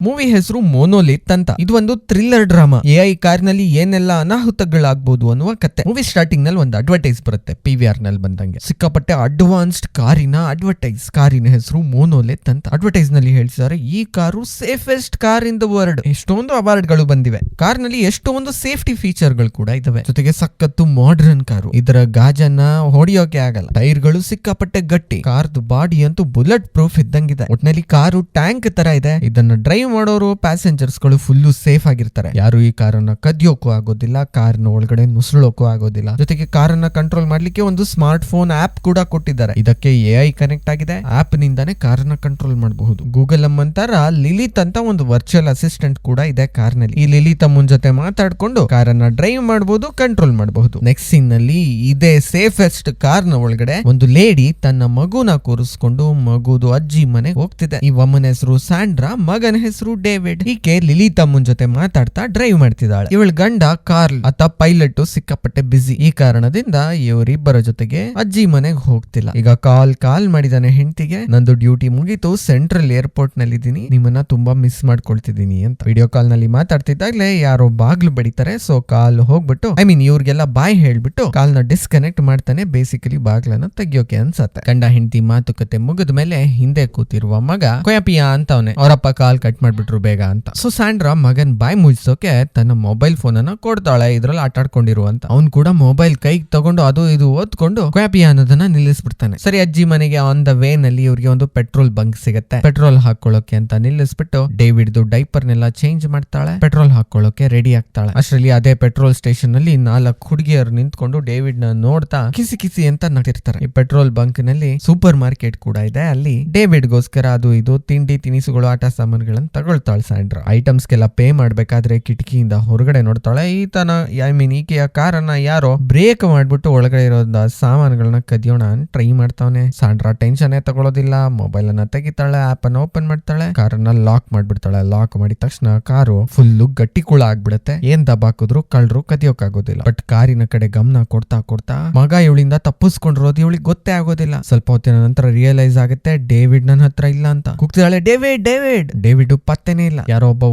Movie ಹೆಸರು ಮೋನೋಲಿತ್ ಅಂತ. ಇದು ಒಂದು ಥ್ರಿಲ್ಲರ್ ಡ್ರಾಮಾ. ಎಐ ಕಾರಿನಲ್ಲಿ ಏನೆಲ್ಲ ಅನಾಹುತಗಳಾಗಬಹುದು ಅನ್ನುವ ಕತೆ. ಮೂವಿ ಸ್ಟಾರ್ಟಿಂಗ್ ನಲ್ಲಿ ಒಂದು ಅಡ್ವರ್ಟೈಸ್ ಬರುತ್ತೆ PVR ನಲ್ಲಿ ಬಂದಂಗೆ. ಸಿಕ್ಕಾಪಟ್ಟೆ ಅಡ್ವಾನ್ಸ್ಡ್ ಕಾರಿನ ಅಡ್ವರ್ಟೈಸ್. ಕಾರಿನ ಹೆಸರು ಮೋನೋಲಿತ್ ಅಂತ. ಅಡ್ವರ್ಟೈಸ್ ನಲ್ಲಿ ಹೇಳ್ತಿದ್ದಾರೆ ಈ car safest car in the world. ಎಷ್ಟೊಂದು ಅವಾರ್ಡ್ ಗಳು ಬಂದಿವೆ. ಕಾರ್ ನಲ್ಲಿ ಎಷ್ಟೊಂದು ಸೇಫ್ಟಿ ಫೀಚರ್ ಗಳು ಕೂಡ ಇದಾವೆ. ಜೊತೆಗೆ ಸಖತ್ತು ಮಾಡರ್ನ್ ಕಾರು. ಇದರ ಗಾಜನ್ನ ಹೊಡಿಯೋಕೆ ಆಗಲ್ಲ. ಟೈರ್ ಗಳು ಸಿಕ್ಕಾಪಟ್ಟೆ ಗಟ್ಟಿ. ಕಾರ್ದು ಬಾಡಿ ಅಂತೂ ಬುಲೆಟ್ ಪ್ರೂಫ್ ಇದ್ದಂಗಿದೆ. ಒಟ್ನಲ್ಲಿ ಕಾರು ಟ್ಯಾಂಕ್ ತರ ಇದೆ. ಇದನ್ನ ಡ್ರೈವ್ ಮಾಡೋರು ಪ್ಯಾಸೆಂಜರ್ಸ್ ಗಳು ಫುಲ್ ಸೇಫ್ ಆಗಿರ್ತಾರೆ. ಯಾರು ಈ ಕಾರನ್ನ ಕದಿಯೋಕು ಆಗೋದಿಲ್ಲ, ಕಾರ್ನ ಒಳಗಡೆ ನುಸುಳೋಕು ಆಗೋದಿಲ್ಲ. ಜೊತೆಗೆ ಕಾರನ್ನ ಕಂಟ್ರೋಲ್ ಮಾಡ್ಲಿಕ್ಕೆ ಒಂದು ಸ್ಮಾರ್ಟ್ ಫೋನ್ ಆಪ್ ಕೂಡ ಕೊಟ್ಟಿದ್ದಾರೆ. ಇದಕ್ಕೆ AI ಕನೆಕ್ಟ್ ಆಗಿದೆ. ಆಪ್ ನಿಂದಾನೆ ಕಾರನ್ನ ಕಂಟ್ರೋಲ್ ಮಾಡಬಹುದು. ಗೂಗಲ್ ಅಮ್ಮಂತರ ಲಿಲಿತ್ ಅಂತ ಒಂದು ವರ್ಚುವಲ್ ಅಸಿಸ್ಟೆಂಟ್ ಕೂಡ ಇದೆ ಕಾರ್ನಲ್ಲಿ. ಈ ಲಿಲಿತ್ ಅಮ್ಮನ್ ಜೊತೆ ಮಾತಾಡ್ಕೊಂಡು ಕಾರನ್ನ ಡ್ರೈವ್ ಮಾಡಬಹುದು, ಕಂಟ್ರೋಲ್ ಮಾಡಬಹುದು. ನೆಕ್ಸ್ಟ್ ಸೀನ್ ನಲ್ಲಿ ಇದೇ ಸೇಫೆಸ್ಟ್ ಕಾರ್ನ ಒಳಗಡೆ ಒಂದು ಲೇಡಿ ತನ್ನ ಮಗುನ ಕೂರಿಸ್ಕೊಂಡು ಮಗುದು ಅಜ್ಜಿ ಮನೆಗೆ ಹೋಗ್ತಿದೆ. ಈ ಅಮ್ಮನ ಹೆಸರು ಸ್ಯಾಂಡ್ರಾ, ಮಗನ ಹೆಸರು ಡೇವಿಡ್. ಈಕೆ ಲಿಲಿತ್ ಅಮ್ಮನ್ ಜೊತೆ ಮಾತಾಡ್ತಾ ಡ್ರೈವ್ ಮಾಡ್ತಿದ್ದಾಳೆ. ಇವಳ ಗಂಡ ಕಾರ್ಲ್ ಆತ ಪೈಲಟ್ ಸಿಕ್ಕಾಪಟ್ಟೆ ಬಿಸಿ. ಈ ಕಾರಣದಿಂದ ಇವರಿಬ್ಬರ ಜೊತೆಗೆ ಅಜ್ಜಿ ಮನೆಗೆ ಹೋಗ್ತಿಲ್ಲ. ಈಗ ಕಾಲ್ ಮಾಡಿದಾನೆ ಹೆಂಡತಿಗೆ, ನಂದು ಡ್ಯೂಟಿ ಮುಗೀತು, ಸೆಂಟ್ರಲ್ ಏರ್ಪೋರ್ಟ್ ನಲ್ಲಿ ಇದೀನಿ, ನಿಮ್ಮನ್ನ ತುಂಬಾ ಮಿಸ್ ಮಾಡ್ಕೊಳ್ತಿದೀನಿ ಅಂತ. ವಿಡಿಯೋ ಕಾಲ್ ನಲ್ಲಿ ಮಾತಾಡ್ತಿದ್ದಾಗ್ಲೇ ಯಾರೋ ಬಾಗ್ಲು ಬಡಿತಾರೆ. ಸೊ ಕಾಲ್ ಹೋಗ್ಬಿಟ್ಟು ಇವ್ರಿಗೆಲ್ಲ ಬಾಯ್ ಹೇಳ್ಬಿಟ್ಟು ಕಾಲ್ನ ಡಿಸ್ಕನೆಕ್ಟ್ ಮಾಡ್ತಾನೆ. ಬೇಸಿಕಲಿ ಬಾಗ್ಲನ್ನ ತೆಗಿಯೋಕೆ ಅನ್ಸತ್ತೆ. ಗಂಡ ಹೆಂಡತಿ ಮಾತುಕತೆ ಮುಗಿದ ಮೇಲೆ ಹಿಂದೆ ಕೂತಿರುವ ಮಗ ಕೊಯಪಿಯಾ ಅಂತವನೆ. ಅವರಪ್ಪ ಕಾಲ್ ಕಟ್ ಮಾಡ್ಬಿಟ್ರು ಬೇಗ ಅಂತ. ಸೊ ಸ್ಯಾಂಡ್ರಾ ಮಗನ್ ಬಾಯ್ ಮುಗಿಸೋಕೆ ತನ್ನ ಮೊಬೈಲ್ ಫೋನ್ ಅನ್ನ ಕೊಡ್ತಾಳೆ, ಇದ್ರಲ್ಲಿ ಆಟ ಆಡ್ಕೊಂಡಿರು ಅಂತ. ಅವ್ನ್ ಕೂಡ ಮೊಬೈಲ್ ಕೈಗೆ ತಗೊಂಡು ಅದು ಇದು ಓದ್ಕೊಂಡು ಕೊಯಪಿಯಾ ಅನ್ನೋದನ್ನ ನಿಲ್ಲಿಸ್ಬಿಡ್ತಾನೆ. ಸರಿ, ಅಜ್ಜಿ ಮನೆಗೆ ಆನ್ ದ ವೇ ನಲ್ಲಿ ಇವ್ರಿಗೆ ಒಂದು ಪೆಟ್ರೋಲ್ ಬಂಕ್ ಸಿಗುತ್ತೆ. ಪೆಟ್ರೋಲ್ ಹಾಕೊಳ್ಳೋಕೆ ಅಂತ ನಿಲ್ಲಿಸ್ಬಿಟ್ಟು ಡೇವಿಡ್ ಡೈಪರ್ನೆಲ್ಲ ಚೇಂಜ್ ಮಾಡ್ತಾಳೆ. ಪೆಟ್ರೋಲ್ ಹಾಕೊಳ್ಳೋಕೆ ರೆಡಿ ಆಗ್ತಾಳೆ. ಅಷ್ಟರಲ್ಲಿ ಅದೇ ಪೆಟ್ರೋಲ್ ಸ್ಟೇಷನ್ ನಲ್ಲಿ 4 ಹುಡುಗಿಯರು ನಿಂತ್ಕೊಂಡು ಡೇವಿಡ್ ನ ನೋಡ್ತಾ ಕಿಸಿ ಕಿಸಿ ಅಂತ ನಟಿರ್ತಾರೆ. ಈ ಪೆಟ್ರೋಲ್ ಬಂಕ್ ನಲ್ಲಿ ಸೂಪರ್ ಮಾರ್ಕೆಟ್ ಕೂಡ ಇದೆ. ಅಲ್ಲಿ ಡೇವಿಡ್ ಗೋಸ್ಕರ ಅದು ಇದು ತಿಂಡಿ ತಿನಿಸುಗಳು ಆಟ ಸಾಮಾನುಗಳನ್ನ ತಗೊಳ್ತಾಳೆ ಸ್ಯಾಂಡ್ರಾ. ಐಟಮ್ಸ್ ಗೆಲ್ಲ ಪೇ ಮಾಡ್ಬೇಕಾದ್ರೆ ಕಿಟಕಿಯಿಂದ ಹೊರಗಡೆ ನೋಡ್ತಾಳೆ. ಈಕೆಯ ಕಾರನ್ನ ಯಾರೋ ಬ್ರೇಕ್ ಮಾಡ್ಬಿಟ್ಟು ಒಳಗಡೆ ಇರೋ ಸಾಮಾನುಗಳನ್ನ ಕದಿಯೋಣ ಟ್ರೈ ಮಾಡ್ತಾವನೆ. ಸ್ಯಾಂಡ್ರಾ ಟೆನ್ಷನ್ ತಗೊಳ್ಳೋದಿಲ್ಲ. ಮೊಬೈಲ್ ಅನ್ನ ತೆಗಿತಾಳೆ, ಆಪ್ ಅನ್ನ ಓಪನ್ ಮಾಡ್ತಾಳೆ, ಕಾರನ್ನ ಲಾಕ್ ಮಾಡ್ಬಿಡ್ತಾಳೆ. ಲಾಕ್ ಮಾಡಿದ ತಕ್ಷಣ ಕಾರು ಫುಲ್ ಗಟ್ಟಿ ಕುಳ ಆಗ್ಬಿಡತ್ತೆ. ಏನ್ ದಬಾಕಿದ್ರು ಕಳ್ರು ಕದಿಯೋಕಾಗೋದಿಲ್ಲ. ಬಟ್ ಕಾರಿನ ಕಡೆ ಗಮನ ಕೊಡ್ತಾ ಕೊಡ್ತಾ ಮಗ ಇವಳಿಂದ ತಪ್ಪಿಸ್ಕೊಂಡಿರೋದು ಇವಳಿಗೆ ಗೊತ್ತೇ ಆಗೋದಿಲ್ಲ. ಸ್ವಲ್ಪ ಹೊತ್ತಿನ ನಂತರ ರಿಯಲೈಸ್ ಆಗುತ್ತೆ ಡೇವಿಡ್ ನನ್ನ ಹತ್ರ ಇಲ್ಲ ಅಂತ. ಕೂಗ್ತಿದ್ದಾಳೆ, ಡೇವಿಡ್ ಡೇವಿಡ್. ಡೇವಿಡ್ ಪತ್ತೆನೇ ಇಲ್ಲ. ಯಾರೋ ಒಬ್ಬ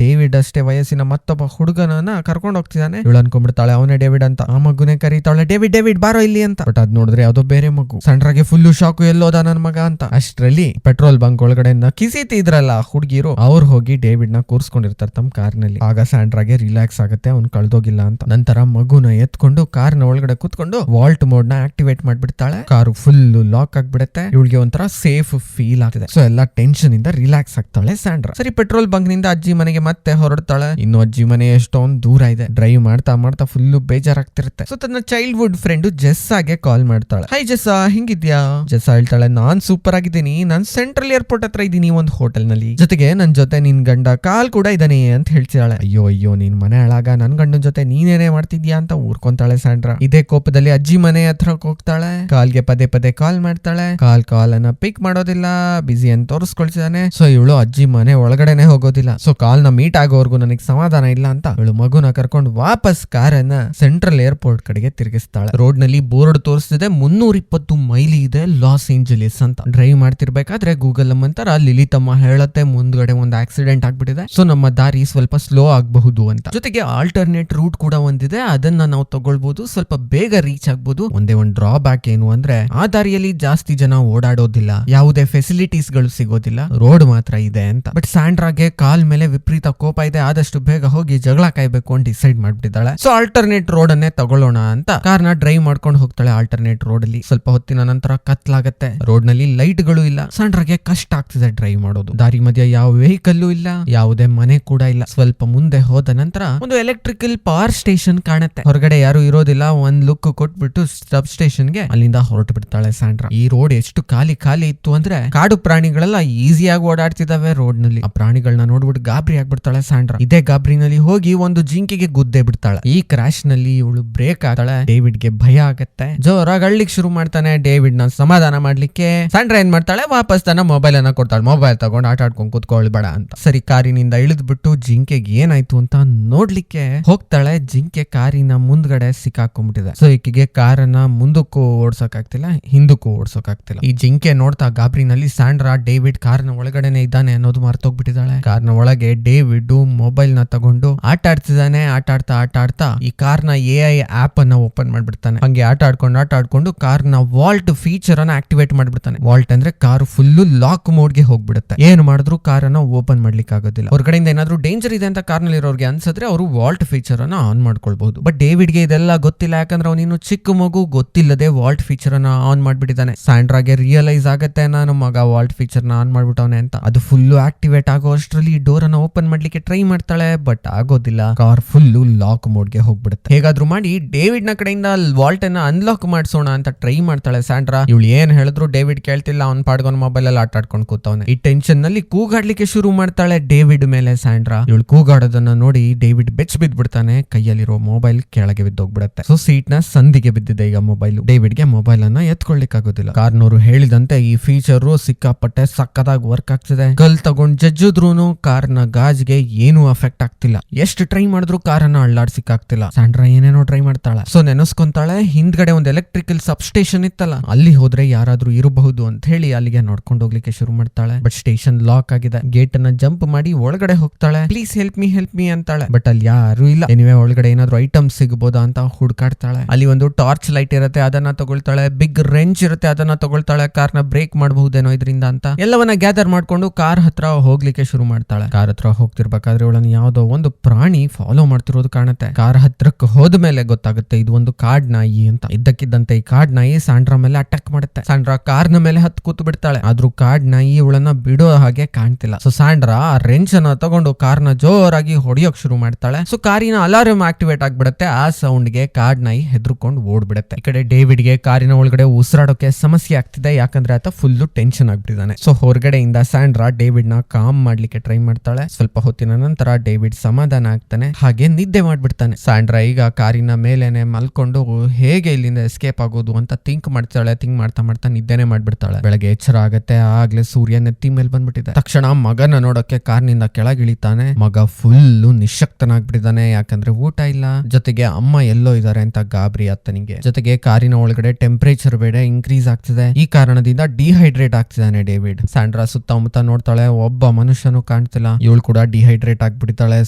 ಡೇವಿಡ್ ಅಷ್ಟೇ ವಯಸ್ಸಿನ ಮತ್ತೊಬ್ಬ ಹುಡುಗನನ್ನ ಕರ್ಕೊಂಡು ಹೋಗ್ತಿದ್ದಾನೆ. ಇವಳು ಅನ್ಕೊಂಡ್ಬಿಡ್ತಾಳೆ ಅವನೇ ಡೇವಿಡ್ ಅಂತ. ಆ ಮಗುನೇ ಕರೀತಾಳೆ, ಡೇವಿಡ್ ಡೇವಿಡ್ ಬಾರೋ ಇಲ್ಲಿ ಅಂತ. ಬಟ್ ಅದ್ ನೋಡಿದ್ರೆ ಯಾವ್ದೋ ಬೇರೆ ಮಗು. ಸಣ್ರಾಗೆ ಫುಲ್ ಶಾಕು, ಎಲ್ಲೋದ ನನ್ ಮಗ ಅಂತ. ಅಷ್ಟ್ರಲ್ಲಿ ಪೆಟ್ರೋಲ್ ಬಂಕ್ ಒಳಗಡೆಯಿಂದ ಕಿಸಿತಿದ್ರಲ್ಲ ಹುಡುಗಿರು, ಅವ್ರು ಹೋಗಿ ಡೇವಿಡ್ ನ ಕೂರ್ಸ್ಕೊಂಡಿರ್ತಾರೆ ತಮ್ಮ ಕಾರ್ನಲ್ಲಿ. ಆಗ ಸ್ಯಾಂಡ್ರಾಗೆ ರಿಲ್ಯಾಕ್ಸ್ ಆಗುತ್ತೆ, ಅವ್ನು ಕಳ್ದೋಗಿಲ್ಲ ಅಂತ. ನಂತರ ಮಗುನ ಎತ್ಕೊಂಡು ಕಾರ್ನ ಒಳಗಡೆ ಕೂತ್ಕೊಂಡು ವಾಲ್ಟ್ ಮೋಡ್ ನ ಆಕ್ಟಿವೇಟ್ ಮಾಡ್ಬಿಡ್ತಾಳೆ. ಕಾರು ಫುಲ್ ಲಾಕ್ ಆಗ್ಬಿಡುತ್ತೆ. ಇವಳಿಗೆ ಒಂಥರ ಸೇಫ್ ಫೀಲ್ ಆಗ್ತಿದೆ. ಸೊ ಎಲ್ಲಾ ಟೆನ್ಷನ್ ಇಂದ ರಿಲ್ಯಾಕ್ಸ್ ಆಗ್ತಾಳೆ ಸ್ಯಾಂಡ್ರಾ. ಸರಿ, ಪೆಟ್ರೋಲ್ ಬಂಕ್ ನಿಂದ ಅಜ್ಜಿ ಮನೆಗೆ ಮತ್ತೆ ಹೊರಡ್ತಾಳೆ. ಇನ್ನು ಅಜ್ಜಿ ಮನೆ ಎಷ್ಟೊಂದು ದೂರ ಇದೆ. ಡ್ರೈವ್ ಮಾಡ್ತಾ ಮಾಡ್ತಾ ಫುಲ್ ಬೇಜಾರಾಗ್ತಿರುತ್ತೆ. ಸೊ ತನ್ನ ಚೈಲ್ಡ್ಹುಡ್ ಫ್ರೆಂಡ್ ಜೆಸ್ಸಾಗೆ ಕಾಲ್ ಮಾಡ್ತಾಳೆ. ಹೈ ಜೆಸ್ಸಾ, ಹಿಂಗಿದ್ಯಾ? ಜೆಸ್ಸಾ ಹೇಳ್ತಾಳೆ, ನಾನ್ ಸೂಪರ್ ಆಗಿದ್ದೀನಿ, ನಾನ್ ಸೆಂಟ್ರಲ್ ಏರ್ಪೋರ್ಟ್ ಹತ್ರ ಇದ್ದೀನಿ ಒಂದು ಹೋಟೆಲ್ ನಲ್ಲಿ. ಜೊತೆಗೆ ನನ್ ಜೊತೆ ನಿನ್ ಗಂಡ ಕಾಲ್ ಕೂಡ ಇದಾನೆ ಅಂತ ಹೇಳ್ತಾಳೆ. ಅಯ್ಯೋ ನೀನ್ ಮನೆ ಹಾಳಾಗ ನನ್ ಗಂಡನ ಜೊತೆ ನೀನೇನೇ ಮಾಡ್ತಿದ್ಯಾ ಅಂತ ಊರ್ಕೊಂತಾಳೆ ಸ್ಯಾಂಡ್ರಾ. ಇದೇ ಕೋಪದಲ್ಲಿ ಅಜ್ಜಿ ಮನೆ ಹತ್ರ ಹೋಗ್ತಾಳೆ. ಕಾಲ್ಗೆ ಪದೇ ಪದೇ ಕಾಲ್ ಮಾಡ್ತಾಳೆ. ಕಾಲ್ ಅನ್ನ ಪಿಕ್ ಮಾಡೋದಿಲ್ಲ, ಬಿಸಿ ಅಂತ ತೋರಿಸ್ಕೊಳ್ತಿದ್ದಾನೆ. ಸೊ ಇವಳು ಅಜ್ಜಿ ಮನೆ ಒಳಗಡೆನೆ ಹೋಗೋದಿಲ್ಲ. ಸೊ ಕಾಲ್ ನ ಮೀಟ್ ಆಗೋವರೆಗೂ ನನಗೆ ಸಮಾಧಾನ ಇಲ್ಲ ಅಂತ ಇವಳು ಮಗುನ ಕರ್ಕೊಂಡು ವಾಪಸ್ ಕಾರನ್ನ ಸೆಂಟ್ರಲ್ ಏರ್ಪೋರ್ಟ್ ಕಡೆಗೆ ತಿರುಗಿಸ್ತಾಳೆ. ರೋಡ್ ನಲ್ಲಿ ಬೋರ್ಡ್ ತೋರಿಸ್ತಿದೆ 320 ಮೈಲಿ ಇದೆ ಲಾಸ್ ಏಂಜಲೀಸ್ ಅಂತ. ಡ್ರೈವ್ ಮಾಡ್ತಿರ್ಬೇಕಾದ್ರೆ ಗೂಗಲ್ ಅಮ್ಮಂತರ ಲಿಲಿತ್ ಅಮ್ಮ ಹೇಳತ್ತೆ ಮುಂದ್ಗಡೆ ಒಂದು ಆಕ್ಸಿಡೆಂಟ್ ಆಗ್ಬಿಟ್ಟಿದೆ, ಸೊ ನಮ್ಮ ದಾರಿ ಸ್ವಲ್ಪ ಸ್ಲೋ ಆಗಬಹುದು ಅಂತ. ಜೊತೆಗೆ ಆಲ್ಟರ್ನೇಟ್ ರೂಟ್ ಕೂಡ ಒಂದಿದೆ, ಅದನ್ನ ನಾವು ತಗೊಳ್ಬಹುದು, ಸ್ವಲ್ಪ ಬೇಗ ರೀಚ್ ಆಗ್ಬಹುದು. ಒಂದೇ ಒಂದು ಡ್ರಾ ಬ್ಯಾಕ್ ಏನು ಅಂದ್ರೆ ಆ ದಾರಿಯಲ್ಲಿ ಜಾಸ್ತಿ ಜನ ಓಡಾಡೋದಿಲ್ಲ, ಯಾವುದೇ ಫೆಸಿಲಿಟೀಸ್ ಗಳು ಸಿಗೋದಿಲ್ಲ, ರೋಡ್ ಮಾತ್ರ ಇದೆ ಅಂತ. ಬಟ್ ಸ್ಯಾಂಡ್ರಾಗೆ ಕಾಲ್ ಮೇಲೆ ವಿಪರೀತ ಕೋಪ ಇದೆ. ಆದಷ್ಟು ಬೇಗ ಹೋಗಿ ಜಗಳ ಕಾಯ್ಬೇಕು ಅಂತ ಡಿಸೈಡ್ ಮಾಡ್ಬಿಟ್ಟಿದ್ದಾಳೆ. ಸೊ ಆಲ್ಟರ್ನೇಟ್ ರೋಡ್ ಅನ್ನೇ ತಗೊಳ್ಳೋಣ ಅಂತ ಕಾರ್ನ ಡ್ರೈವ್ ಮಾಡ್ಕೊಂಡು ಹೋಗ್ತಾಳೆ. ಆಲ್ಟರ್ನೇಟ್ ರೋಡ್ ಅಲ್ಲಿ ಸ್ವಲ್ಪ ಹೊತ್ತಿನ ನಂತರ ಕತ್ಲಾಗತ್ತೆ. ರೋಡ್ ನಲ್ಲಿ ಲೈಟ್ ಗಳು ಇಲ್ಲ. ಸ್ಯಾಂಡ್ರಾಗೆ ಕಷ್ಟ ಆಗ್ತಿದೆ ಡ್ರೈವ್ ಮಾಡೋದು. ದಾರಿ ಮಧ್ಯ ಯಾವ ವೆಹಿಕಲ್ ಇಲ್ಲ, ಯಾವುದೇ ಮನೆ ಕೂಡ ಇಲ್ಲ. ಸ್ವಲ್ಪ ಮುಂದೆ ಹೋದ ನಂತರ ಒಂದು ಎಲೆಕ್ಟ್ರಿಕಲ್ ಪವರ್ ಸ್ಟೇಷನ್ ಕಾಣುತ್ತೆ. ಹೊರಗಡೆ ಯಾರು ಇರೋದಿಲ್ಲ. ಒಂದ್ ಲುಕ್ ಕೊಟ್ಬಿಟ್ಟು ಸಬ್ ಸ್ಟೇಷನ್ ಗೆ ಅಲ್ಲಿಂದ ಹೊರಟು ಬಿಡ್ತಾಳೆ ಸ್ಯಾಂಡ್ರಾ. ಈ ರೋಡ್ ಎಷ್ಟು ಖಾಲಿ ಇತ್ತು ಅಂದ್ರೆ ಕಾಡು ಪ್ರಾಣಿಗಳೆಲ್ಲ ಈಸಿಯಾಗಿ ಓಡಾಡ್ತಿದಾವೆ ರೋಡ್ ನಲ್ಲಿ. ಆ ಪ್ರಾಣಿಗಳನ್ನ ನೋಡ್ಬಿಟ್ಟು ಗಾಬರಿ ಆಗ್ಬಿಡ್ತಾಳೆ ಸ್ಯಾಂಡ್ರಾ. ಇದೇ ಗಾಬರಿನಲ್ಲಿ ಹೋಗಿ ಒಂದು ಜಿಂಕೆಗೆ ಗುದ್ದೆ ಬಿಡ್ತಾಳೆ. ಈ ಕ್ರಾಶ್ ನಲ್ಲಿ ಇವಳು ಬ್ರೇಕ್ ಆಗ್ತಾಳೆ. ಡೇವಿಡ್ ಗೆ ಭಯ ಆಗತ್ತೆ. ಜೋರಾಗಿ ಅಳ್ಲಿಕ್ಕೆ ಶುರು ಮಾಡ್ತಾನೆ. ಡೇವಿಡ್ ನ ಸಮಾಧಾನ ಮಾಡ್ಲಿಕ್ಕೆ ಸ್ಯಾಂಡ್ರಾ ಏನ್ ಮಾಡ್ತಾಳೆ, ವಾಪಸ್ ತನ್ನ ಮೊಬೈಲ್ ಅನ್ನ ಕೊಡ್ತಾಳೆ. ಮೊಬೈಲ್ ತಗೊಂಡು ಆಟ ಆಡ್ಕೊಂಡು ಕೂತ್ಕೊಳ್ಬೇಡ ಅಂತ. ಸರಿ, ಕಾರಿನಿಂದ ಇಳಿದ್ಬಿಟ್ಟು ಜಿಂಕೆಗೆ ಏನಾಯ್ತು ಅಂತ ನೋಡ್ಲಿಕ್ಕೆ ಹೋಗ್ತಾಳೆ. ಜಿಂಕೆ ಕಾರಿನ ಮುಂದ್ಗಡೆ ಸಿಕ್ಕಾಕೊಂಡ್ಬಿಟ್ಟಿದೆ. ಸೊ ಈಕೆಗೆ ಕಾರನ್ನ ಮುಂದಕ್ಕೂ ಓಡ್ಸೋಕ್ ಆಗ್ತಿಲ್ಲ, ಹಿಂದಕ್ಕೂ ಓಡ್ಸೋಕ್ ಆಗ್ತಿಲ್ಲ. ಈ ಜಿಂಕೆ ನೋಡ್ತಾ ಗಾಬರಿನಲ್ಲಿ ಸ್ಯಾಂಡ್ರಾ ಡೇವಿಡ್ ಕಾರ್ನ ಒಳಗಡೆನೆ ಇದ್ದಾನೆ ಅನ್ನೋದು ಮರ್ತು ಸತ್ತೋಗ್ಬಿಟ್ಟಿದ್ದಾಳೆ. ಕಾರ್ನ ಒಳಗೆ ಡೇವಿಡ್ ಮೊಬೈಲ್ ನ ತಗೊಂಡು ಆಟ ಆಡ್ತಿದ್ದಾನೆ. ಆಟ ಆಡ್ತಾ ಈ ಕಾರ್ನ AI ಆಪ್ ಅನ್ನ ಓಪನ್ ಮಾಡ್ಬಿಡ್ತಾನೆ. ಹಂಗೆ ಆಟ ಆಡ್ಕೊಂಡು ಕಾರ್ನ ವಾಲ್ಟ್ ಫೀಚರ್ ಅನ್ನ ಆಕ್ಟಿವೇಟ್ ಮಾಡ್ಬಿಡ್ತಾನೆ. ವಾಲ್ಟ್ ಅಂದ್ರೆ ಕಾರ್ ಫುಲ್ ಲಾಕ್ ಮೋಡ್ ಗೆ ಹೋಗ್ಬಿಡುತ್ತೆ. ಏನು ಮಾಡಿದ್ರು ಕಾರ್ ಅನ್ನ ಓಪನ್ ಮಾಡ್ಲಿಕ್ಕೆ ಆಗೋದಿಲ್ಲ. ಹೊರಗಡೆಯಿಂದ ಏನಾದ್ರು ಡೇಂಜರ್ ಇದೆ ಅಂತ ಕಾರ್ನಲ್ಲಿ ಇರೋರಿಗೆ ಅನ್ಸಿದ್ರೆ ಅವರು ವಾಲ್ಟ್ ಫೀಚರ್ ಅನ್ನ ಆನ್ ಮಾಡ್ಕೊಳ್ಬಹುದು. ಬಟ್ ಡೇವಿಡ್ ಗೆ ಇದೆಲ್ಲ ಗೊತ್ತಿಲ್ಲ, ಯಾಕಂದ್ರೆ ಅವನಿನ್ನು ಚಿಕ್ಕ ಮಗು, ಗೊತ್ತಿಲ್ಲದೆ ವಾಲ್ಟ್ ಫೀಚರ್ ಅನ್ನ ಆನ್ ಮಾಡ್ಬಿಟ್ಟಿದ್ದಾನೆ. ಸ್ಯಾಂಡ್ರಾಗೆ ರಿಯಲೈಸ್ ಆಗತ್ತೆ ನಾನು ಮಗ ವಾಲ್ಟ್ ಫೀಚರ್ ನ ಆನ್ ಮಾಡ್ಬಿಟ್ಟವನೆ ಅಂತ. ಅದು ಫುಲ್ ಆಕ್ಟಿವೇಟ್ ಆಗೋ ಅಷ್ಟರಲ್ಲಿ ಡೋರ್ ಅನ್ನ ಓಪನ್ ಮಾಡ್ಲಿಕ್ಕೆ ಟ್ರೈ ಮಾಡ್ತಾಳೆ, ಬಟ್ ಆಗೋದಿಲ್ಲ. ಕಾರ್ ಫುಲ್ ಲಾಕ್ ಮೋಡ್ ಗೆ ಹೋಗ್ಬಿಡುತ್ತೆ. ಹೇಗಾದ್ರೂ ಮಾಡಿ ಡೇವಿಡ್ ನ ಕಡೆಯಿಂದ ವಾಲ್ಟ್ ಅನ್ನ ಅನ್ಲಾಕ್ ಮಾಡಿಸೋಣ ಅಂತ ಟ್ರೈ ಮಾಡ್ತಾಳೆ ಸ್ಯಾಂಡ್ರಾ. ಇವಳು ಏನ್ ಹೇಳಿದ್ರು ಡೇವಿಡ್ ಕೇಳ್ತಿಲ್ಲ. ಅವ್ನ್ ಪಾಡ್ಗೊಂಡ್ ಮೊಬೈಲ್ ಅಲ್ಲಿ ಆಟ ಆಡ್ಕೊಂಡು ಕೂತವನೆ. ಈ ಟೆನ್ಷನ್ ನಲ್ಲಿ ಕೂಗಾಡ್ಲಿಕ್ಕೆ ಶುರು ಮಾಡ್ತಾಳೆ ಡೇವಿಡ್ ಮೇಲೆ ಸ್ಯಾಂಡ್ರಾ. ಇವಳು ಕೂಗಾಡೋದನ್ನ ನೋಡಿ ಡೇವಿಡ್ ಬೆಚ್ಚ ಬಿದ್ಬಿಡ್ತಾನೆ. ಕೈಯಲ್ಲಿರೋ ಮೊಬೈಲ್ ಕೆಳಗೆ ಬಿದ್ದೋಗ್ಬಿಡುತ್ತೆ. ಸೊ ಸೀಟ್ ನ ಸಂದಿಗೆ ಬಿದ್ದಿದೆ ಈಗ ಮೊಬೈಲ್. ಡೇವಿಡ್ ಗೆ ಮೊಬೈಲ್ ಅನ್ನ ಎತ್ಕೊಳ್ಳಿಕ್ ಆಗೋದಿಲ್ಲ. ಕಾರ್ನವರು ಹೇಳಿದಂತೆ ಈ ಫೀಚರ್ ಸಿಕ್ಕಾಪಟ್ಟೆ ಸಕ್ಕದಾಗಿ ವರ್ಕ್ ಆಗ್ತಿದೆ. ಕಲ್ ತಗೊಂಡ್ ಜಜ್ಜಿದ್ರೂನು ಕಾರ್ನ ಗಾಜ್ಗೆ ಏನು ಅಫೆಕ್ಟ್ ಆಗ್ತಿಲ್ಲ. ಎಷ್ಟು ಟ್ರೈ ಮಾಡಿದ್ರು ಕಾರನ್ನ ಅಳ್ಳಾಡ್ಸಿಕ್ಕಾಗ್ತಿಲ್ಲ. ಸ್ಯಾಂಡ್ರಾ ಏನೇನೋ ಟ್ರೈ ಮಾಡ್ತಾಳೆ. ಸೊ ನೆನೆಸ್ಕೊಂತಾಳೆ, ಹಿಂದ್ಗಡೆ ಒಂದು ಎಲೆಕ್ಟ್ರಿಕಲ್ ಸಬ್ ಸ್ಟೇಷನ್ ಇತ್ತಲ್ಲ, ಅಲ್ಲಿ ಹೋದ್ರೆ ಯಾರಾದ್ರೂ ಇರಬಹುದು ಅಂತ ಹೇಳಿ ಅಲ್ಲಿಗೆ ನೋಡ್ಕೊಂಡು ಹೋಗ್ಲಿಕ್ಕೆ ಶುರು ಮಾಡ್ತಾಳೆ. ಬಟ್ ಸ್ಟೇಷನ್ ಲಾಕ್ ಆಗಿದೆ. ಗೇಟ್ ಅನ್ನ ಜಂಪ್ ಮಾಡಿ ಒಳಗಡೆ ಹೋಗ್ತಾಳೆ. ಪ್ಲೀಸ್ ಹೆಲ್ಪ್ ಮೀ ಅಂತಾಳೆ. ಬಟ್ ಅಲ್ಲಿ ಯಾರು ಇಲ್ಲ. ಎನಿವೆ ಒಳಗಡೆ ಏನಾದ್ರು ಐಟಮ್ ಸಿಗಬಹುದಾ ಅಂತ ಹುಡ್ಕಾಡ್ತಾಳೆ. ಅಲ್ಲಿ ಒಂದು ಟಾರ್ಚ್ ಲೈಟ್ ಇರುತ್ತೆ, ಅದನ್ನ ತಗೊಳ್ತಾಳೆ. ಬಿಗ್ ರೆಂಚ್ ಇರುತ್ತೆ, ಅದನ್ನ ತಗೊಳ್ತಾಳೆ. ಕಾರ್ನ ಬ್ರೇಕ್ ಮಾಡಬಹುದೇನೋ ಇದರಿಂದ ಅಂತ ಎಲ್ಲವನ್ನ ಗ್ಯಾದರ್ ಮಾಡ್ಕೊಂಡು ಕಾರ್ ಹತ್ರ ಹೋಗ್ಲಿಕ್ಕೆ ಶುರು ಮಾಡ್ತಾಳೆ. ಕಾರ್ ಹತ್ರ ಹೋಗ್ತಿರ್ಬೇಕಾದ್ರೆ ಇವಳನ್ನ ಯಾವ್ದೋ ಒಂದು ಪ್ರಾಣಿ ಫಾಲೋ ಮಾಡ್ತಿರೋದು ಕಾಣುತ್ತೆ. ಕಾರ್ ಹತ್ರಕ್ಕೆ ಹೋದ್ಮೇಲೆ ಗೊತ್ತಾಗುತ್ತೆ ಇದು ಒಂದು ಕಾಡ್ ನಾಯಿ ಅಂತ. ಇದ್ದಕ್ಕಿದ್ದಂತೆ ಈ ಕಾಡ್ ನಾಯಿ ಸ್ಯಾಂಡ್ರಾ ಮೇಲೆ ಅಟ್ಯಾಕ್ ಮಾಡುತ್ತೆ. ಸ್ಯಾಂಡ್ರಾ ಕಾರ್ನ ಮೇಲೆ ಹತ್ತು ಕೂತು ಬಿಡ್ತಾಳೆ. ಆದ್ರೂ ಕಾಡ್ ನಾಯಿ ಇವಳನ್ನ ಬಿಡೋ ಹಾಗೆ ಕಾಣ್ತಿಲ್ಲ. ಸೊ ಸ್ಯಾಂಡ್ರಾ ಆ ರೆಂಚ್ ಅನ್ನ ತಗೊಂಡು ಕಾರ್ನ ಜೋರಾಗಿ ಹೊಡಿಯೋಕ್ ಶುರು ಮಾಡ್ತಾಳೆ. ಸೊ ಕಾರಿನ ಅಲಾರ್ಮ್ ಆಕ್ಟಿವೇಟ್ ಆಗ್ಬಿಡುತ್ತೆ. ಆ ಸೌಂಡ್ ಗೆ ಕಾಡ್ ನಾಯಿ ಹೆದರ್ಕೊಂಡು ಓಡ್ಬಿಡುತ್ತೆ. ಈ ಕಡೆ ಡೇವಿಡ್ ಗೆ ಕಾರಿನ ಒಳಗಡೆ ಉಸಿರಾಡೋಕೆ ಸಮಸ್ಯೆ ಆಗ್ತಿದೆ, ಯಾಕಂದ್ರೆ ಆತ ಫುಲ್ ಟೆನ್ಷನ್ ಆಗ್ಬಿಟ್ಟಿದ್ದಾನೆ. ಸೊ ಹೊರಗಡೆಯಿಂದ ಸ್ಯಾಂಡ್ರಾ ಡೇವಿಡ್ ನ ಕಾಮ್ ಮಾಡ್ಲಿಕ್ಕೆ ಟ್ರೈ ಮಾಡ್ತಾಳೆ. ಸ್ವಲ್ಪ ಹೊತ್ತಿನ ನಂತರ ಡೇವಿಡ್ ಸಮಾಧಾನ ಆಗ್ತಾನೆ, ಹಾಗೆ ನಿದ್ದೆ ಮಾಡ್ಬಿಡ್ತಾನೆ. ಸ್ಯಾಂಡ್ರಾ ಈಗ ಕಾರಿನ ಮೇಲೆನೆ ಮಲ್ಕೊಂಡು ಹೇಗೆ ಇಲ್ಲಿಂದ ಎಸ್ಕೇಪ್ ಆಗೋದು ಅಂತ ಥಿಂಕ್ ಮಾಡ್ತಾ ನಿದ್ದೆನೆ ಮಾಡ್ಬಿಡ್ತಾಳೆ. ಬೆಳಗ್ಗೆ ಎಚ್ಚರ ಆಗತ್ತೆ. ಆಗ್ಲೇ ಸೂರ್ಯ ನೆತ್ತಿ ಮೇಲೆ ಬಂದ್ಬಿಟ್ಟಿದೆ. ತಕ್ಷಣ ಮಗನ ನೋಡಕ್ಕೆ ಕಾರ್ನಿಂದ ಕೆಳಗಿಳಿತಾನೆ. ಮಗ ಫುಲ್ ನಿಶಕ್ತನಾಗ್ಬಿಟ್ಟಿದ್ದಾನೆ, ಯಾಕಂದ್ರೆ ಊಟ ಇಲ್ಲ, ಜೊತೆಗೆ ಅಮ್ಮ ಎಲ್ಲೋ ಇದಾರೆ ಅಂತ ಗಾಬರಿ ಆತನಿಗೆ. ಜೊತೆಗೆ ಕಾರಿನ ಒಳಗಡೆ ಟೆಂಪರೇಚರ್ ಬೇಡ ಇನ್ಕ್ರೀಸ್ ಆಗ್ತಿದೆ. ಈ ಕಾರಣದಿಂದ ಡಿಹೈಡ್ರೇಟ್ ಆಗ್ತಿದ್ದಾನೆ ಡೇವಿಡ್. ಸ್ಯಾಂಡ್ರಾ ಸುತ್ತಮುತ್ತ ನೋಡ್ತಾಳೆ, ಒಬ್ಬ ಮನುಷ್ಯನು ಕಾಣ್ತಿಲ್ಲ. ಇವಳು ಕೂಡ ಡಿಹೈಡ್ರೇಟ್ ಆಗ್ಬಿಡ್ತಾಳೆ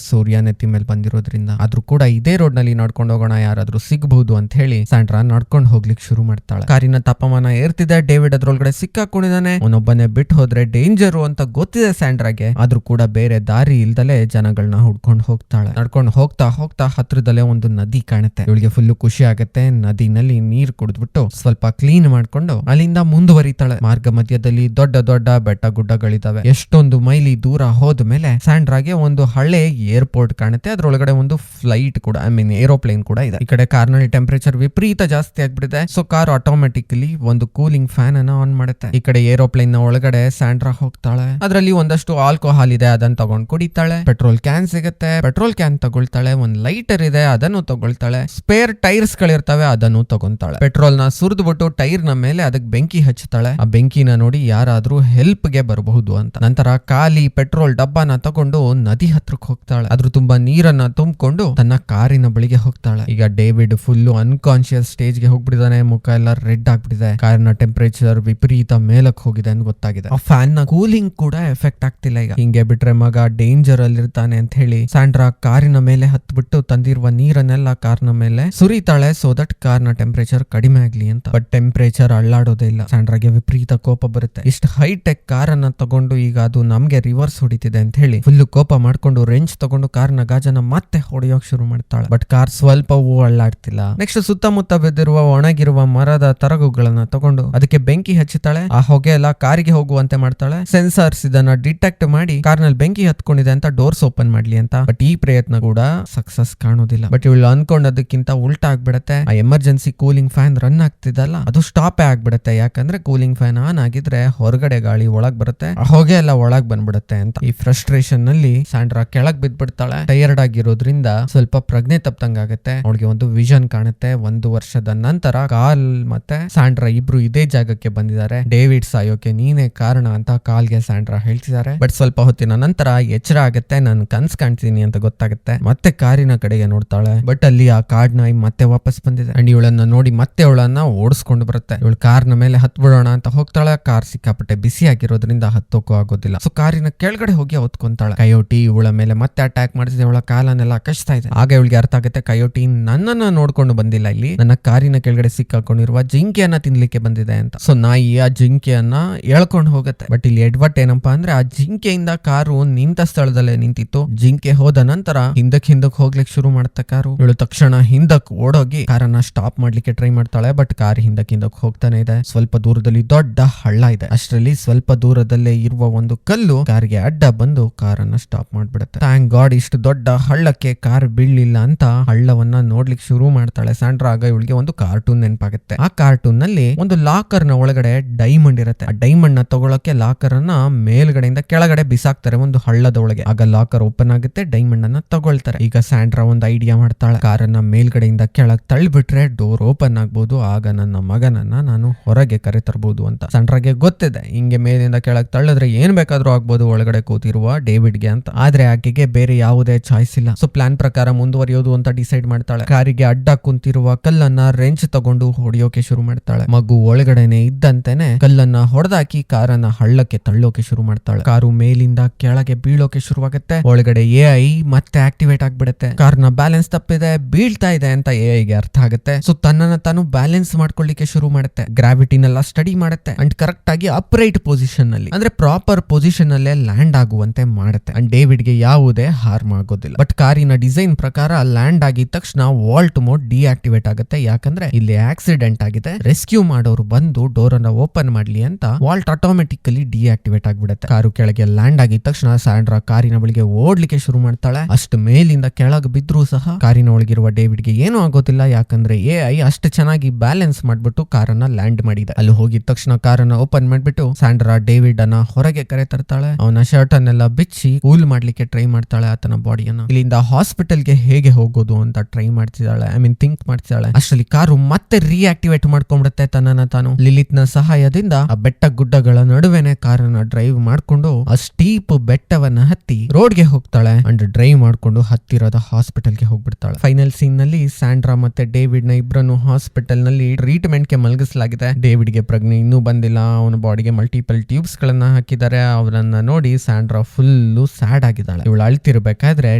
ಸೂರ್ಯ ನೆತ್ತಿ ಮೇಲೆ ಬಂದಿರೋದ್ರಿಂದ. ಆದ್ರೂ ಕೂಡ ಇದೇ ರೋಡ್ ನಲ್ಲಿ ನಡ್ಕೊಂಡು ಹೋಗೋಣ, ಯಾರಾದ್ರೂ ಸಿಗಬಹುದು ಅಂತ ಹೇಳಿ ಸ್ಯಾಂಡ್ರಾ ನಡ್ಕೊಂಡು ಹೋಗ್ಲಿಕ್ಕೆ ಶುರು ಮಾಡ್ತಾಳೆ. ಕಾರಿನ ತಾಪಮಾನ ಏರ್ತಿದೆ. ಡೇವಿಡ್ ಅದ್ರೊಳಗಡೆ ಸಿಕ್ಕಾಕೊಂಡಿದ್ದಾನೆ. ಅವನೊಬ್ಬನೇ ಬಿಟ್ಟು ಹೋದ್ರೆ ಡೇಂಜರು ಅಂತ ಗೊತ್ತಿದೆ ಸ್ಯಾಂಡ್ರಾಗೆ. ಆದ್ರೂ ಕೂಡ ಬೇರೆ ದಾರಿ ಇಲ್ದಲೆ ಜನಗಳನ್ನ ಹುಡ್ಕೊಂಡು ಹೋಗ್ತಾಳೆ. ನಡ್ಕೊಂಡು ಹೋಗ್ತಾ ಹತ್ರದಲ್ಲೇ ಒಂದು ನದಿ ಕಾಣುತ್ತೆ. ಇವಳಿಗೆ ಫುಲ್ ಖುಷಿ ಆಗತ್ತೆ. ನದಿನಲ್ಲಿ ನೀರ್ ಕುಡಿದ್ಬಿಟ್ಟು ಸ್ವಲ್ಪ ಕ್ಲೀನ್ ಮಾಡ್ಕೊಂಡು ಅಲ್ಲಿಂದ ಮುಂದುವರಿತಾಳೆ. ಮಾರ್ಗ ಮಧ್ಯದಲ್ಲಿ ದೊಡ್ಡ ದೊಡ್ಡ ಬೆಟ್ಟ ಗುಡ್ಡಗಳಿದಾವೆ. ಎಷ್ಟೊಂದು ಮೈಲಿ ದೂರ ಹೋದ್ಮೇಲೆ ಸ್ಯಾಂಡ್ರಾಗೆ ಒಂದು ಹಳೆ ಏರ್ಪೋರ್ಟ್ ಕಾಣುತ್ತೆ. ಅದ್ರೊಳಗಡೆ ಒಂದು ಫ್ಲೈಟ್ ಕೂಡ, ಏರೋಪ್ಲೇನ್ ಕೂಡ ಇದೆ. ಈ ಕಡೆ ಕಾರ್ನಲ್ಲಿ ಟೆಂಪರೇಚರ್ ವಿಪರೀತ ಜಾಸ್ತಿ ಆಗ್ಬಿಟ್ಟಿದೆ. ಸೊ ಕಾರ್ ಆಟೋಮೆಟಿಕಲಿ ಒಂದು ಕೂಲಿಂಗ್ ಫ್ಯಾನ್ ಅನ್ನ ಆನ್ ಮಾಡುತ್ತೆ. ಈ ಕಡೆ ಏರೋಪ್ಲೇನ್ ನ ಒಳಗಡೆ ಸ್ಯಾಂಡ್ರಾ ಹೋಗ್ತಾಳೆ. ಅದರಲ್ಲಿ ಒಂದಷ್ಟು ಆಲ್ಕೋಹಾಲ್ ಇದೆ, ಅದನ್ನ ತಗೊಂಡ್ ಕುಡಿತಾಳೆ. ಪೆಟ್ರೋಲ್ ಕ್ಯಾನ್ ಸಿಗುತ್ತೆ, ಪೆಟ್ರೋಲ್ ಕ್ಯಾನ್ ತಗೊಳ್ತಾಳೆ. ಒಂದ್ ಲೈಟರ್ ಇದೆ, ಅದನ್ನು ತಗೊಳ್ತಾಳೆ. ಸ್ಪೇರ್ ಟೈರ್ಸ್ ಗಳಿರ್ತವೆ, ಅದನ್ನು ತಗೊಂತಾಳೆ. ಪೆಟ್ರೋಲ್ ನ ಸುರಿದ್ಬಿಟ್ಟು ಟೈರ್ ನ ಮೇಲೆ ಅದಕ್ಕೆ ಬೆಂಕಿ ಹಚ್ಚುತ್ತಾಳೆ. ಆ ಬೆಂಕಿನ ನೋಡಿ ಯಾರಾದ್ರೂ ಹೆಲ್ಪ್ ಗೆ ಬರಬಹುದು ಅಂತ. ನಂತರ ಖಾಲಿ ಪೆಟ್ರೋಲ್ ಡಬ್ಬನ ತಗೊಂಡು ನದಿ ಹತ್ರಕ್ಕೆ ಹೋಗ್ತಾಳೆ. ಅದ್ರ ತುಂಬಾ ನೀರನ್ನ ತುಂಬಿಕೊಂಡು ತನ್ನ ಕಾರಿನ ಬಳಿಗೆ ಹೋಗ್ತಾಳೆ. ಈಗ ಡೇವಿಡ್ ಫುಲ್ ಅನ್ಕಾನ್ಶಿಯಸ್ ಸ್ಟೇಜ್ ಗೆ ಹೋಗ್ಬಿಟ್ಟಿದ್ದಾನೆ. ಮುಖ ಎಲ್ಲ ರೆಡ್ ಆಗ್ಬಿಟ್ಟಿದೆ. ಕಾರಿನ ಟೆಂಪರೇಚರ್ ವಿಪರೀತ ಮೇಲಕ್ ಹೋಗಿದೆ ಅಂತ ಗೊತ್ತಾಗಿದೆ. ಆ ಫ್ಯಾನ್ ನ ಕೂಲಿಂಗ್ ಕೂಡ ಎಫೆಕ್ಟ್ ಆಗ್ತಿಲ್ಲ. ಈಗ ಹಿಂಗೆ ಬಿಟ್ರೆ ಮಗ ಡೇಂಜರ್ ಅಲ್ಲಿ ಇರ್ತಾನೆ ಅಂತ ಹೇಳಿ ಸ್ಯಾಂಡ್ರಾ ಕಾರಿನ ಮೇಲೆ ಹತ್ಬಿಟ್ಟು ತಂದಿರುವ ನೀರನ್ನೆಲ್ಲ ಕಾರ್ನ ಮೇಲೆ ಸುರಿತಾಳೆ. ಸೋ ದಟ್ ಕಾರ್ನ ಟೆಂಪರೇಚರ್ ಕಡಿಮೆ ಆಗ್ಲಿ ಅಂತ. ಬಟ್ ಟೆಂಪರೇಚರ್ ಅಳ್ಳಾಡೋದೇ ಇಲ್ಲ. ಸ್ಯಾಂಡ್ರಾಗೆ ವಿಪರೀತ ಕೋಪ ಬರುತ್ತೆ. ಇಷ್ಟು ಹೈಟೆಕ್ ಕಾರನ್ನ ತಗೊಂಡು ಈಗ ಅದು ನಮ್ಗೆ ರಿವರ್ಸ್ ಹೊಡಿತಿದೆ ಅಂತ ಹೇಳಿ ಫುಲ್ ಕೋಪ ಮಾಡ್ಕೊಂಡು ರೆಂಚ್ ತಗೊಂಡು ಕಾರ್ನ ಗಾಜನ ಮತ್ತೆ ಹೊಡೆಯೋಕ್ ಶುರು ಮಾಡ್ತಾಳೆ. ಬಟ್ ಕಾರ್ ಸ್ವಲ್ಪವೂ ಅಳ್ಳಾಡ್ತಿಲ್ಲ. ನೆಕ್ಸ್ಟ್ ಸುತ್ತಮುತ್ತ ಬಿದ್ದಿರುವ ಒಣಗಿರುವ ಮರದ ತರಗುಗಳನ್ನ ತಗೊಂಡು ಅದಕ್ಕೆ ಬೆಂಕಿ ಹಚ್ಚುತ್ತಾಳೆ. ಆ ಹೊಗೆ ಎಲ್ಲ ಕಾರಿಗೆ ಹೋಗುವಂತೆ ಮಾಡ್ತಾಳೆ. ಸೆನ್ಸರ್ಸ್ ಇದನ್ನ ಡಿಟೆಕ್ಟ್ ಮಾಡಿ ಕಾರ್ನಲ್ಲಿ ಬೆಂಕಿ ಹತ್ಕೊಂಡಿದೆ ಅಂತ ಡೋರ್ಸ್ ಓಪನ್ ಮಾಡ್ಲಿ ಅಂತ. ಬಟ್ ಈ ಪ್ರಯತ್ನ ಕೂಡ ಸಕ್ಸಸ್ ಕಾಣೋದಿಲ್ಲ. ಬಟ್ ಇವಳು ಅನ್ಕೊಂಡದಕ್ಕಿಂತ ಉಲ್ಟಾ ಆಗ್ಬಿಡತ್ತೆ. ಆ ಎಮರ್ಜೆನ್ಸಿ ಕೂಲಿಂಗ್ ಫ್ಯಾನ್ ರನ್ ಆಗ್ತಿದಲ್ಲ, ಅದು ಸ್ಟಾಪ್ ಆಗ್ಬಿಡತ್ತೆ. ಯಾಕಂದ್ರೆ ಕೂಲಿಂಗ್ ಫ್ಯಾನ್ ಆನ್ ಆಗಿದ್ರೆ ಹೊರಗಡೆ ಗಾಳಿ ಒಳಗ್ ಬರುತ್ತೆ, ಹೊಗೆ ಎಲ್ಲ ಒಳಗ್ ಬಂದ್ಬಿಡುತ್ತೆ ಅಂತ. ಈ ಫ್ರಸ್ಟ್ರೇಷನ್ ನಲ್ಲಿ ಸ್ಯಾಂಡ್ರಾ ಕೆಳಗ್ ಬಿದ್ಬಿಡ್ತಾಳೆ. ಟಯರ್ಡ್ ಆಗಿರೋದ್ರಿಂದ ಸ್ವಲ್ಪ ಪ್ರಜ್ಞೆ ತಪ್ಪದಂಗಾಗತ್ತೆ. ಅವಳಿಗೆ ಒಂದು ವಿಷನ್ ಕಾಣುತ್ತೆ. 1 ವರ್ಷದ ನಂತರ ಕಾಲ್ ಮತ್ತೆ ಸ್ಯಾಂಡ್ರಾ ಇಬ್ರು ಇದೇ ಜಾಗಕ್ಕೆ ಬಂದಿದ್ದಾರೆ. ಡೇವಿಡ್ ಸಾಯೋಕೆ ನೀನೇ ಕಾರಣ ಅಂತ ಕಾಲ್ಗೆ ಸ್ಯಾಂಡ್ರಾ ಹೇಳ್ತಿದ್ದಾರೆ. ಬಟ್ ಸ್ವಲ್ಪ ಹೊತ್ತಿನ ನಂತರ ಎಚ್ಚರ ಆಗತ್ತೆ. ನಾನು ಕನ್ಸ್ ಕಾಣ್ತೀನಿ ಅಂತ ಗೊತ್ತಾಗುತ್ತೆ. ಮತ್ತೆ ಕಾರಿನ ಕಡೆಗೆ ನೋಡ್ತಾಳೆ. ಬಟ್ ಅಲ್ಲಿ ಆ ಕಾಡ್ ನಾಯಿ ಮತ್ತೆ ವಾಪಸ್ ಬಂದಿದೆ. ಅಂಡ್ ಇವಳನ್ನ ನೋಡಿ ಮತ್ತೆ ಅವಳನ್ನ ಓಡಿಸ್ಕೊಂಡು ಬರುತ್ತೆ. ಇವಳು ಕಾರ್ನ ಮೇಲೆ ಹತ್ ಬಿಡೋಣ ಅಂತ ಹೋಗ್ತಾಳೆ. ಕಾರ್ ಸಿಕ್ಕಾಪಟ್ಟೆ ಬಿಸಿ ಆಗಿರೋದ್ರಿಂದ ಹತ್ತೋಕೂ ಆಗೋದಿಲ್ಲ. ಸೊ ಕಾರಿನ ಕೆಳಗಡೆ ಹೋಗಿ ಹೊತ್ಕೊಂತಾಳೆ. ಕಯೋಟಿ ಇವಳ ಮೇಲೆ ಮತ್ತೆ ಅಟ್ಯಾಕ್ ಮಾಡ್ತಿದೆ, ಇವಳ ಕಾಲನ್ನೆಲ್ಲ ಕಚ್ತಾ ಇದೆ. ಆಗ ಇವಳಿಗೆ ಅರ್ಥ ಆಗುತ್ತೆ ಕಯೋಟಿ ನನ್ನನ್ನ ನೋಡ್ಕೊಂಡು ಬಂದಿಲ್ಲ, ಇಲ್ಲಿ ನನ್ನ ಕಾರಿನ ಕೆಳಗಡೆ ಸಿಕ್ಕಾಕೊಂಡಿರುವ ಜಿಂಕೆಯನ್ನ ತಿನ್ಲಿಕ್ಕೆ ಬಂದಿದೆ ಅಂತ. ಸೊ ನಾಯಿ ಆ ಜಿಂಕೆಯನ್ನ ಎಳ್ಕೊಂಡು ಹೋಗುತ್ತೆ. ಬಟ್ ಇಲ್ಲಿ ಎಡ್ವರ್ಟ್ ಏನಪ್ಪಾ ಅಂದ್ರೆ, ಆ ಜಿಂಕೆಯಿಂದ ಕಾರು ನಿಂತ ಸ್ಥಳದಲ್ಲೇ ನಿಂತಿತ್ತು. ಜಿಂಕೆ ಹೋದ ನಂತರ ಹಿಂದಕ್ ಹೋಗ್ಲಿಕ್ಕೆ ಶುರು ಮಾಡುತ್ತೆ ಕಾರು. ಇವಳು ತಕ್ಷಣ ಹಿಂದಕ್ ಓಡೋಗಿ ಕಾರನ್ನ ಸ್ಟಾಪ್ ಮಾಡ್ಲಿಕ್ಕೆ ಟ್ರೈ ಮಾಡ್ತಾಳೆ. ಬಟ್ ಕಾರ್ ಹಿಂದಕ್ ಹೋಗ್ತಾನೆ ಇದೆ. ಸ್ವಲ್ಪ ದೂರದಲ್ಲಿ ದೊಡ್ಡ ಹಳ್ಳ ಇದೆ. ಅಷ್ಟರಲ್ಲಿ ಸ್ವಲ್ಪ ದೂರದಲ್ಲೇ ಇರುವ ಒಂದು ಕಲ್ಲು ಕಾರಿಗೆ ಅಡ್ಡ ಬಂದು ಕಾರನ್ನ ಸ್ಟಾಪ್ ಮಾಡ್ಬಿಡುತ್ತೆ. ಥ್ಯಾಂಕ್ ಗಾಡ್, ಇಷ್ಟು ದೊಡ್ಡ ಹಳ್ಳಕ್ಕೆ ಕಾರ್ ಬೀಳ್ಲಿಲ್ಲ ಅಂತ ಹಳ್ಳವನ್ನ ನೋಡ್ಲಿಕ್ಕೆ ಶುರು ಮಾಡ್ತಾಳೆ ಸ್ಯಾಂಡ್ರಾ. ಆಗ ಇವಳಿಗೆ ಒಂದು ಕಾರ್ಟೂನ್ ನೆನಪಾಗುತ್ತೆ. ಆ ಕಾರ್ಟೂನ್ ನಲ್ಲಿ ಒಂದು ಲಾಕರ್ ನ ಒಳಗಡೆ ಡೈಮಂಡ್ ಇರುತ್ತೆ. ಆ ಡೈಮಂಡ್ ನ ತಗೊಳಕ್ಕೆ ಲಾಕರ್ ಅನ್ನ ಮೇಲ್ಗಡೆಯಿಂದ ಕೆಳಗಡೆ ಬಿಸಾಕ್ತಾರೆ ಒಂದು ಹಳ್ಳದ ಒಳಗೆ. ಆಗ ಲಾಕರ್ ಓಪನ್ ಆಗುತ್ತೆ, ಡೈಮಂಡ್ ಅನ್ನ ತಗೊಳ್ತಾರೆ. ಈಗ ಸ್ಯಾಂಡ್ರಾ ಒಂದು ಐಡಿಯಾ ಮಾಡ್ತಾಳೆ, ಕಾರನ್ನ ಮೇಲ್ಗಡೆಯಿಂದ ಕೆಳಗ್ ತಳ್ಳಿಬಿಟ್ರೆ ಡೋರ್ ಓಪನ್ ಆಗ್ಬಹುದು, ಆಗ ನನ್ನ ಮಗನನ್ನ ನಾನು ಹೊರಗೆ ಕರೆ ತರಬಹುದು ಅಂತ. ಸ್ಯಾಂಡ್ರಾಗೆ ಗೊತ್ತಿದೆ, ಹಿಂಗೆ ಮೇಲಿಂದ ಕೆಳಗ್ ತಳ್ಳಿದ್ರೆ ಏನ್ ಬೇಕಾದ್ರೂ ಆಗ್ಬೋದು ಒಳಗಡೆ ಕೂತಿರುವ ಡೇವಿಡ್ಗೆ ಅಂತ. ಆದ್ರೆ ಆಕೆಗೆ ಬೇರೆ ಯಾವುದೇ ಚಾಯ್ಸ್ ಇಲ್ಲ. ಸೊ ಪ್ಲಾನ್ ಪ್ರಕಾರ ಮುಂದುವರಿಯೋದು ಅಂತ ಡಿಸೈಡ್ ಮಾಡ್ತಾಳೆ. ಕಾರಿಗೆ ಅಡ್ಡ ಕುಂತಿರುವ ಕಲ್ಲನ್ನ ರೆಂಚ್ ತಗೊಂಡು ಹೊಡೆಯೋಕೆ ಶುರು ಮಾಡ್ತಾಳೆ. ಮಗು ಒಳಗಡೆನೆ ಇದ್ದಂತೆನೆ ಕಲ್ಲನ್ನ ಹೊಡೆದಾಕಿ ಕಾರನ್ನ ಹಳ್ಳಕ್ಕೆ ತಳ್ಳೋಕೆ ಶುರು ಮಾಡ್ತಾಳೆ. ಕಾರು ಮೇಲಿಂದ ಕೆಳಗೆ ಬೀಳೋಕೆ ಶುರುವಾಗುತ್ತೆ. ಒಳಗಡೆ ಎಐ ಮತ್ತೆ ಆಕ್ಟಿವೇಟ್ ಆಗ್ಬಿಡುತ್ತೆ. ಕಾರ್ನ ಬ್ಯಾಲೆನ್ಸ್ ತಪ್ಪಿದೆ, ಬೀಳ್ತಾ ಇದೆ ಅಂತ ಎಐಗೆ ಅರ್ಥ ಆಗುತ್ತೆ. ಸೊ ತನ್ನನ್ನ ತಾನು ಬ್ಯಾಲೆನ್ಸ್ ಮಾಡ್ಕೊಳ್ಳಿಕ್ಕೆ ಶುರು ಮಾಡುತ್ತೆ. ಗ್ರಾವಿಟಿನೆಲ್ಲ ಸ್ಟಡಿ ಮಾಡುತ್ತೆ ಅಂಡ್ ಕರೆಕ್ಟ್ ಆಗಿ ಅಪ್ರೈಟ್ ಪೊಸಿಷನ್ ಅಲ್ಲಿ, ಅಂದ್ರೆ ಪ್ರಾಪರ್ ಪೊಸಿಷನ್ ಅಲ್ಲೇ ಲ್ಯಾಂಡ್ ಆಗುವಂತೆ ಮಾಡುತ್ತೆ. ಅಂಡ್ ಡೇವಿಡ್ಗೆ ಯಾವುದೇ ಹಾರ್ಮ್ ಆಗೋದಿಲ್ಲ. ಬಟ್ ಕಾರಿನ ಡಿಸೈನ್ ಪ್ರಕಾರ ಲ್ಯಾಂಡ್ ಆಗಿದ ತಕ್ಷಣ ವಾಲ್ಟ್ ಮೋಡ್ ಡಿಆಕ್ಟಿವೇಟ್ ಆಗುತ್ತೆ. ಯಾಕಂದ್ರೆ ಇಲ್ಲಿ ಆಕ್ಸಿಡೆಂಟ್ ಆಗಿದೆ, ರೆಸ್ಕ್ಯೂ ಮಾಡೋರು ಬಂದು ಡೋರ್ ಅನ್ನ ಓಪನ್ ಮಾಡ್ಲಿ ಅಂತ ವಾಲ್ಟ್ ಆಟೋಮೆಟಿಕಲಿ ಡಿಆಕ್ಟಿವೇಟ್ ಆಗ್ಬಿಡುತ್ತೆ. ಕಾರು ಕೆಳಗೆ ಲ್ಯಾಂಡ್ ಆಗಿದ ತಕ್ಷಣ ಸ್ಯಾಂಡ್ರಾ ಕಾರಿನ ಬಳಿಗೆ ಓಡ್ಲಿಕ್ಕೆ ಶುರು ಮಾಡ್ತಾಳೆ. ಅಷ್ಟು ಮೇಲಿಂದ ಕೆಳಗೆ ಬಿದ್ರೂ ಸಹ ಕಾರಿನ ಒಳಗಿರುವ ಡೇವಿಡ್ಗೆ ಏನೂ ಆಗೋದಿಲ್ಲ. ಯಾಕಂದ್ರೆ ಎಐ ಅಷ್ಟು ಚೆನ್ನಾಗಿ ಬ್ಯಾಲೆನ್ಸ್ ಮಾಡ್ಬಿಟ್ಟು ಕಾರನ್ನ ಲ್ಯಾಂಡ್ ಮಾಡಿದೆ. ಅಲ್ಲಿ ಹೋಗಿದ ತಕ್ಷಣ ಕಾರನ್ನ ಓಪನ್ ಮಾಡ್ಬಿಟ್ಟು ಸ್ಯಾಂಡ್ರಾ ಡೇವಿಡ್ ಅನ್ನ ಹೊರಗೆ ಕರೆ ತರ್ತಾಳೆ. ಅವನ ಶರ್ಟ್ ಅನ್ನೆಲ್ಲ ಬಿಚ್ಚಿ ಕೂಲ್ ಮಾಡ್ಲಿಕ್ಕೆ ಟ್ರೈ ಮಾಡ್ತಾಳೆ ಆತನ ಬಾಡಿಯನ್ನ. ಇಲ್ಲಿಂದ ಹಾಸ್ಪಿಟಲ್ಗೆ ಹೇಗೆ ಹೋಗೋದು ಅಂತ ಟ್ರೈ ಮಾಡ್ತಿದ್ದಾಳೆ, ಥಿಂಕ್ ಮಾಡ್ತಿದ್ದಾಳೆ. ಅಷ್ಟರಲ್ಲಿ ಕಾರು ಮತ್ತೆ ರಿಆಕ್ಟಿವೇಟ್ ಮಾಡ್ಕೊಂಡ್ಬಿಡುತ್ತೆ ತನ್ನನ್ನ ತಾನು. ಲಿಲಿತ್ ನ ಸಹಾಯದಿಂದ ಆ ಬೆಟ್ಟ ಗುಡ್ಡಗಳ ನಡುವೆನೆ ಕಾರನ್ನ ಡ್ರೈವ್ ಮಾಡ್ಕೊಂಡು ಆ ಸ್ಟೀಪ್ ಬೆಟ್ಟವನ್ನ ಹತ್ತಿ ರೋಡ್ಗೆ ಹೋಗ್ತಾಳೆ ಅಂಡ್ ಡ್ರೈವ್ ಮಾಡ್ಕೊಂಡು ಹತ್ತಿರದ ಹಾಸ್ಪಿಟಲ್ಗೆ ಹೋಗ್ಬಿಡ್ತಾಳೆ. ಫೈನಲ್ ಸೀನ್ ನಲ್ಲಿ ಸ್ಯಾಂಡ್ರಾ ಮತ್ತೆ ಡೇವಿಡ್ ನ ಇಬ್ಬರನ್ನು ಹಾಸ್ಪಿಟಲ್ ನಲ್ಲಿ ಟ್ರೀಟ್ಮೆಂಟ್ ಗೆ ಮಲಗಿಸಲಾಗಿದೆ. ಡೇವಿಡ್ ಗೆ ಪ್ರಜ್ಞೆ ಇನ್ನೂ ಬಂದಿಲ್ಲ, ಅವನ ಬಾಡಿಗೆ ಮಲ್ಟಿಪಲ್ ಟ್ಯೂಬ್ಸ್ ಗಳನ್ನ ಹಾಕಿದ್ದಾರೆ. ಅವರನ್ನ ನೋಡಿ ಸ್ಯಾಂಡ್ರಾ ಫುಲ್ಲು ಸ್ಯಾಡ್ ಆಗಿದ್ದಾಳೆ. ಇವಳು ಅಳ್ತಿರ್ಬೇಕಾದ್ರೆ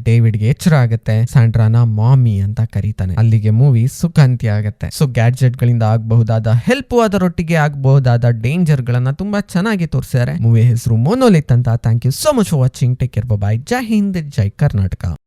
ಡೇವಿಡ್ ಗೆ ಎಚ್ಚರ ಆಗುತ್ತೆ. ಸ್ಯಾಂಡ್ರಾನ ಮಾಮಿ ಅಂತ ಕರೀತಾನೆ. ಅಲ್ಲಿಗೆ ಮೂವಿ ಸುಖಾಂತ್ಯ ಆಗುತ್ತೆ. ಸೊ ಗ್ಯಾಡ್ಜೆಟ್ ಗಳಿಂದ ಆಗಬಹುದಾದ ಹೆಲ್ಪ್, ಅದರೊಟ್ಟಿಗೆ ಆಗಬಹುದಾದ ಡೇಂಜರ್ ಗಳನ್ನ ತುಂಬಾ ಚೆನ್ನಾಗಿ ತೋರಿಸಿದ್ದಾರೆ. ಮೂವಿ ಹೆಸರು ಮೊನೋಲಿತ್ ಅಂತ. Thank you so much for watching. Take care, bye. ಜೈ ಹಿಂದ್, ಜೈ ಕರ್ನಾಟಕ.